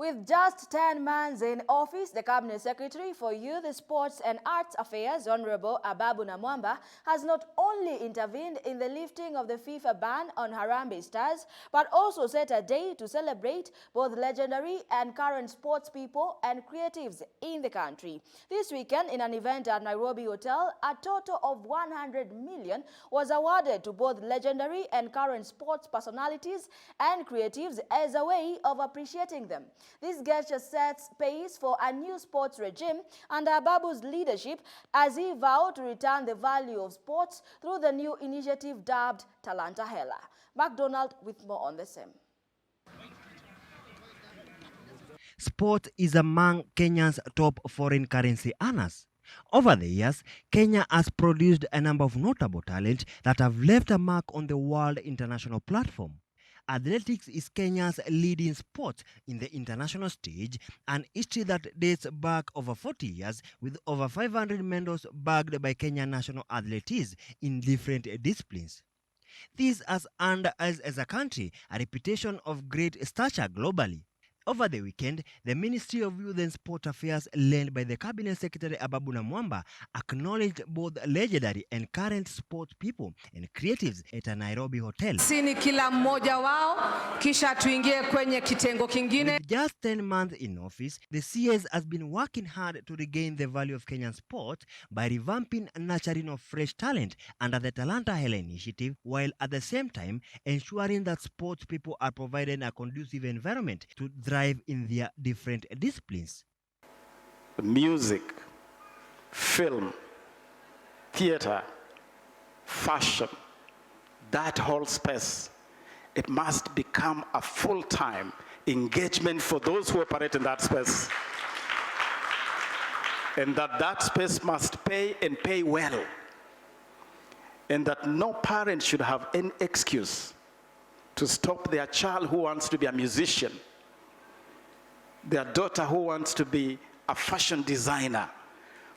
With just 10 months in office, the Cabinet Secretary for Youth, Sports and Arts Affairs, Honorable Ababu has not only intervened in the lifting of the FIFA ban on Harambee Stars, but also set a day to celebrate both legendary and current sports people and creatives in the country. This weekend, in an event at Nairobi Hotel, a total of 100 million was awarded to both legendary and current sports personalities and creatives as a way of appreciating them. This gesture sets pace for a new sports regime under Ababu's leadership as he vowed to return the value of sports through the new initiative dubbed Talanta Hela. McDonald with more on the same. Sport is among Kenya's top foreign currency earners. Over the years, Kenya has produced a number of notable talents that have left a mark on the world international platform. Athletics is Kenya's leading sport in the international stage, an history that dates back over 40 years with over 500 medals bagged by Kenyan national athletes in different disciplines. This has earned us as a country a reputation of great stature globally. Over the weekend, the Ministry of Youth and Sport Affairs, led by the Cabinet Secretary Ababu acknowledged both legendary and current sports people and creatives at a Nairobi hotel. Sini kila mmoja wao, kisha tuingie kwenye kitengo kingine. With just 10 months in office, the CS has been working hard to regain the value of Kenyan sport by revamping and nurturing of fresh talent under the Talanta Hela initiative, while at the same time ensuring that sports people are provided a conducive environment to thrive in their different disciplines. Music, film, theater, fashion, that whole space, it must become a full-time engagement for those who operate in that space. And that space must pay and pay well. And that no parent should have any excuse to stop their child who wants to be a musician, their daughter who wants to be a fashion designer,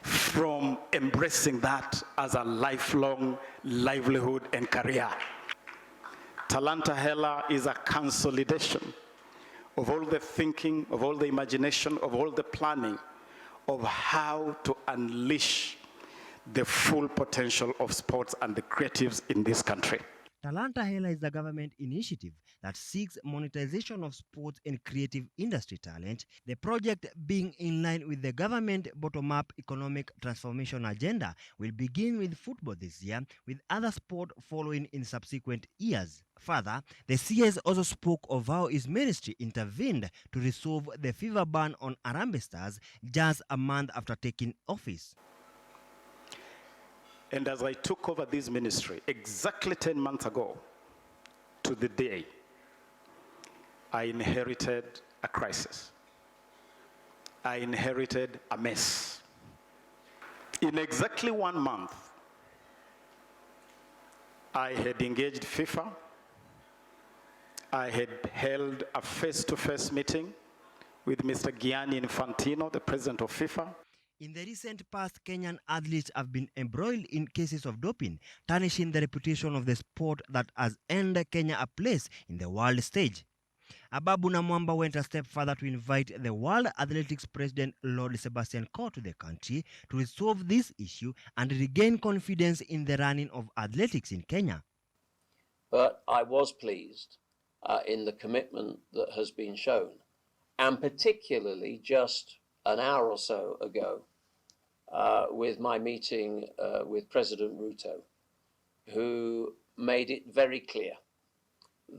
from embracing that as a lifelong livelihood and career. Talanta Hela is a consolidation of all the thinking, of all the imagination, of all the planning of how to unleash the full potential of sports and the creatives in this country. Talanta Hela is a government initiative that seeks monetization of sports and creative industry talent, the project being in line with the government bottom-up economic transformation agenda will begin with football this year, with other sport following in subsequent years. Further, the CS also spoke of how his ministry intervened to resolve the FIFA ban on Harambee Stars just a month after taking office. And as I took over this ministry exactly 10 months ago to the day, I inherited a crisis. I inherited a mess. In exactly 1 month, I had engaged FIFA. I had held a face-to-face meeting with Mr. Gianni Infantino, the president of FIFA. In the recent past, Kenyan athletes have been embroiled in cases of doping, tarnishing the reputation of the sport that has earned Kenya a place in the world stage. Ababu went a step further to invite the World Athletics President Lord Sebastian Coe to the country to resolve this issue and regain confidence in the running of athletics in Kenya. But I was pleased in the commitment that has been shown, and particularly just an hour or so ago with my meeting with President Ruto, who made it very clear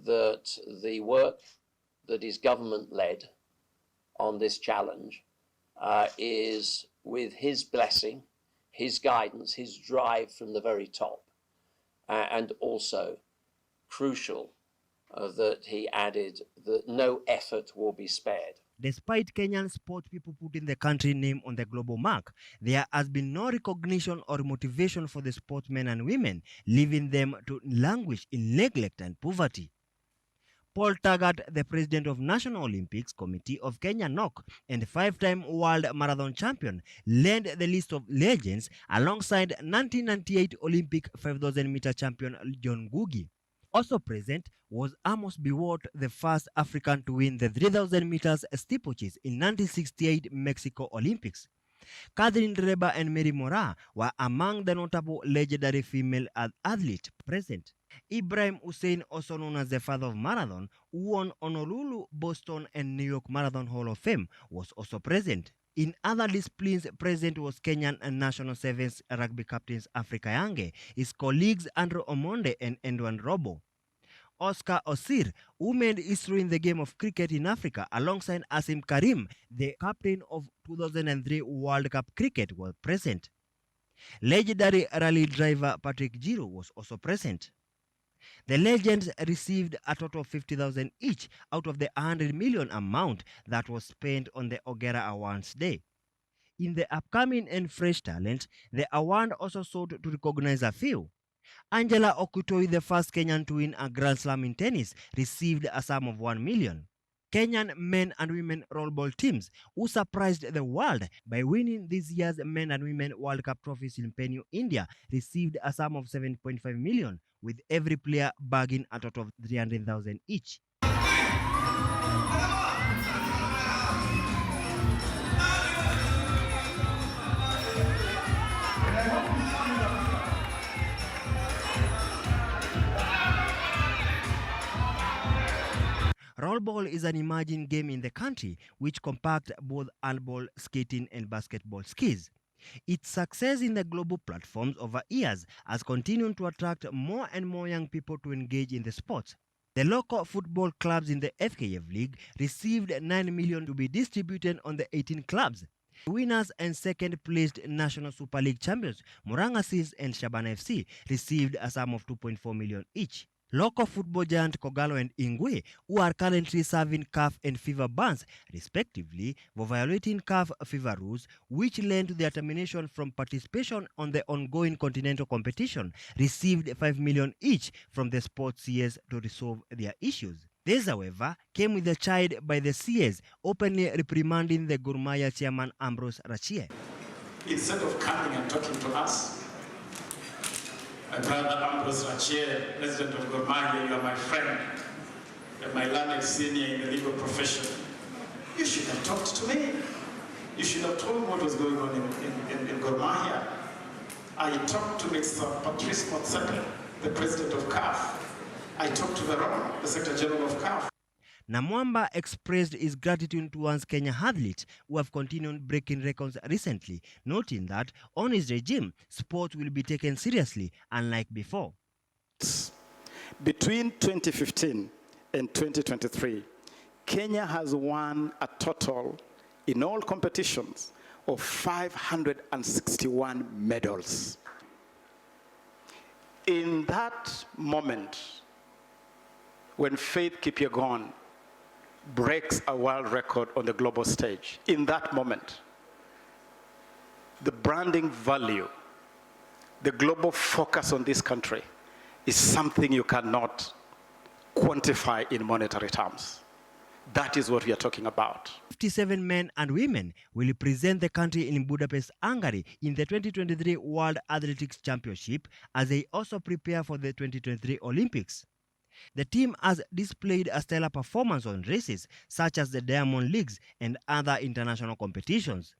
that the work that is government-led on this challenge is with his blessing, his guidance, his drive from the very top, and also crucial that he added that no effort will be spared. Despite Kenyan sports people putting the country name on the global mark, there has been no recognition or motivation for the sportsmen and women, leaving them to languish in neglect and poverty. Paul Taggart, the president of National Olympics Committee of Kenya (NOC) and 5-time world marathon champion, led the list of legends alongside 1998 Olympic 5,000-meter champion John Ngugi. Also present was Amos Biwott, the first African to win the 3,000 meters steeplechase in 1968 Mexico Olympics. Catherine Reba and Mary Mora were among the notable legendary female athletes present. Ibrahim Hussein, also known as the father of marathon, who won Honolulu, Boston, and New York Marathon Hall of Fame, was also present. In other disciplines, present was Kenyan and national sevens rugby captains Africa Yange, his colleagues Andrew Omonde and Endwan Robo. Oscar Osir, who made history in the game of cricket in Africa alongside Asim Karim, the captain of 2003 World Cup cricket, was present. Legendary rally driver Patrick Giroux was also present. The legends received a total of 50,000 each out of the 100 million amount that was spent on the Ogera Awards Day. In the upcoming and fresh talent, the award also sought to recognize a few. Angela Okutoi, the first Kenyan to win a Grand Slam in tennis, received a sum of 1 million. Kenyan men and women rollball teams, who surprised the world by winning this year's men and women World Cup trophies in Pune, India, received a sum of 7.5 million, with every player bagging a total of 300,000 each. Rollball is an emerging game in the country which compacts both handball, skating, and basketball skills. Its success in the global platforms over years has continued to attract more and more young people to engage in the sport. The local football clubs in the FKF League received 9 million to be distributed on the 18 clubs. The winners and second-placed National Super League champions, Murang'a Seals and Shabana FC, received a sum of 2.4 million each. Local football giant Kogalo and Ingwe, who are currently serving CAF and FIFA bans, respectively, for violating CAF FIFA rules, which led to their termination from participation on the ongoing continental competition, received 5 million each from the sports CS to resolve their issues. This, however, came with a chide by the CS, openly reprimanding the Gor Mahia chairman Ambrose Rachie. Instead of coming and talking to us, my brother Ambrose Rachie, president of Gor Mahia, you are my friend, and my learned senior in the legal profession. You should have talked to me. You should have told me what was going on in Gor Mahia. I talked to Mr. Patrice Motsepe, the president of CAF. I talked to Veron, the Secretary General of CAF. Namwamba expressed his gratitude towards Kenya athletes who have continued breaking records recently, noting that on his regime, sport will be taken seriously, unlike before. Between 2015 and 2023, Kenya has won a total in all competitions of 561 medals. In that moment, when Faith Kipyegon breaks a world record on the global stage, in that moment, the branding value, the global focus on this country is something you cannot quantify in monetary terms. That is what we are talking about. 57 men and women will represent the country in Budapest, Hungary in the 2023 World Athletics Championship as they also prepare for the 2023 Olympics. The team has displayed a stellar performance on races such as the Diamond Leagues and other international competitions.